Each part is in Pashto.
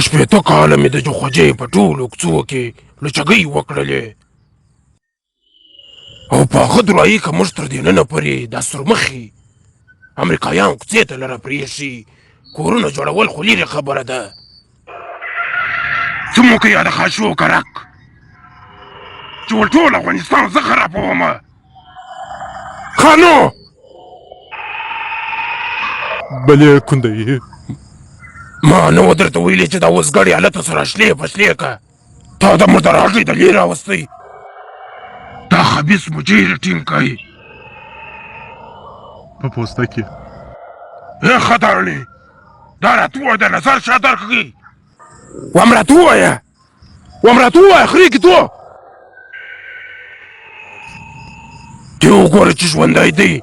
شپېته کاله مې د جوخجۍ په ټولو کوڅو کې لوچګۍ وکړلې او په هغه درایي که موږ تر دننه پورې دا سورمخي امریکایان کوڅې ته لره پرېښي کورونه جوړول خو لرې خبره ده. څه مو کوي د خاشو کرک چې ټول افغانستان زه خرابومه. خانو بلې کونده ما نه و درته ویلې چې دا وزګړی هلته سره شلې پشلې که تا د مردار هغې دلې راوستی. دا خبیث مجیر ټینګ کوي په پوسته کې ای خطرلی دا راته ووایه د نظر شا درکړي وم راته ووایه خرې کې تو دې وګوره چې ژوندی دی.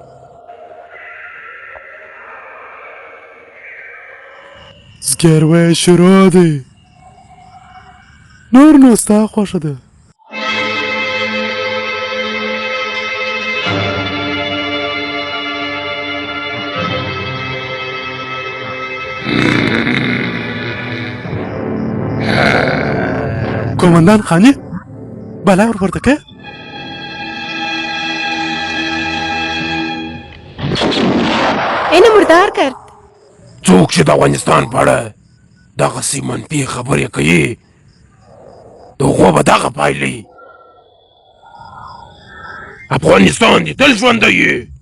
زګیروی شروع دی نور نو ستا خوښه ده. کومندان خانی بلا ور پورته که اینو مردار کرد. څوک چې د افغانستان په اړه دغسې منفي خبرې کوي د هغو به دغه پایلې افغانستان دې تل ژوندی یې.